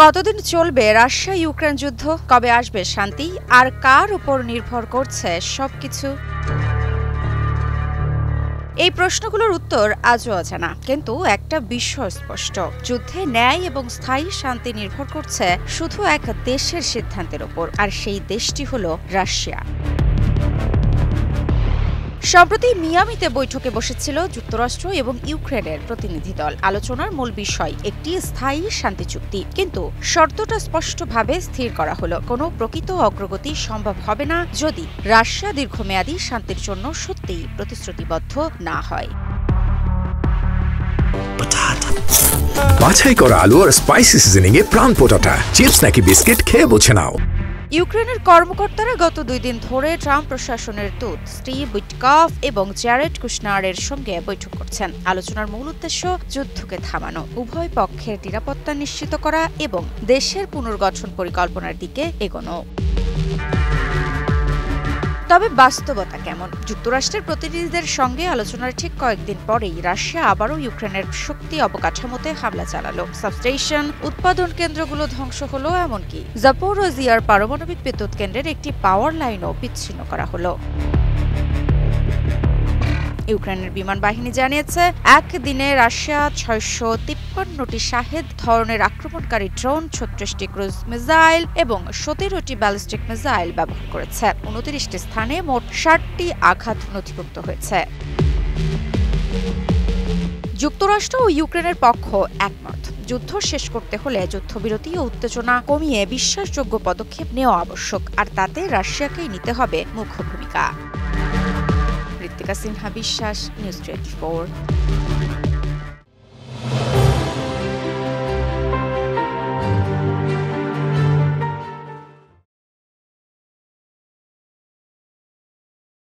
কতদিন চলবে Russia Ukraine যুদ্ধ, কবে আসবে শান্তি, আর কার উপর নির্ভর করছে সবকিছু? এই প্রশ্নগুলোর উত্তর আজও অজানা, কিন্তু একটা বিষয় স্পষ্ট, যুদ্ধে ন্যায় এবং স্থায়ী শান্তি নির্ভর করছে শুধু এক দেশের সিদ্ধান্তের উপর, আর সেই দেশটি হলো রাশিয়া। সম্প্রতি মিয়ামিতে বৈঠকে বসেছিল যুক্তরাষ্ট্র এবং ইউক্রেনের প্রতিনিধি দল। আলোচনার মূল বিষয় একটি স্থায়ী শান্তি চুক্তি, কিন্তু শর্তটা স্পষ্টভাবে স্থির করা হলো, কোনো প্রকৃত অগ্রগতি সম্ভব হবে না যদি রাশিয়া দীর্ঘমেয়াদী শান্তির জন্য সত্যিই প্রতিশ্রুতিবদ্ধ না হয়। বাছাই করা আলু আর স্পাইসি সিজনিং এ প্রাণ পোটাটা চিপস নাকি বিস্কিট খেয়ে বুঝে নাও। ইউক্রেনের কর্মকর্তারা গত 2 দিন ধরে ট্রাম্প প্রশাসনের দূত স্টিভ উইটকফ এবং জ্যারেড কুশনারের সঙ্গে বৈঠক করছেন। আলোচনার মূল উদ্দেশ্য যুদ্ধকে থামানো, উভয় পক্ষের নিরাপত্তা নিশ্চিত করা এবং দেশের পুনর্গঠন পরিকল্পনার দিকে এগোনো। তবে বাস্তবতা কেমন? যুক্তরাষ্ট্রের প্রতিনিধিদের সঙ্গে আলোচনার ঠিক কয়েকদিন পরেই রাশিয়া আবারও ইউক্রেনের শক্তি অবকাঠামোতে হামলা চালালো। সাবস্টেশন, উৎপাদন কেন্দ্রগুলো ধ্বংস হলো, এমনকি জাপোরোজিয়ার পারমাণবিক বিদ্যুৎ কেন্দ্রের একটি পাওয়ার লাইনও বিচ্ছিন্ন করা হলো। ইউক্রেনের বিমান বাহিনী জানিয়েছে, একদিনে রাশিয়া 653টি শাহেদ ধরনের আক্রমণকারী ড্রোন, 36টি ক্রুজ মিসাইল এবং 17টি ব্যালিস্টিক মিসাইল ব্যবহার করেছে। 29টি স্থানে মোট 60টি আঘাত নথিভুক্ত হয়েছে। যুক্তরাষ্ট্র ও ইউক্রেনের পক্ষ একমত, যুদ্ধ শেষ করতে হলে যুদ্ধবিরতি ও উত্তেজনা কমিয়ে বিশ্বাসযোগ্য পদক্ষেপ নেওয়া আবশ্যক, আর তাতে রাশিয়াকেই নিতে হবে মুখ্য ভূমিকা। ঋত্বিকা সিনহা বিশ্বাস, নিউজ 24।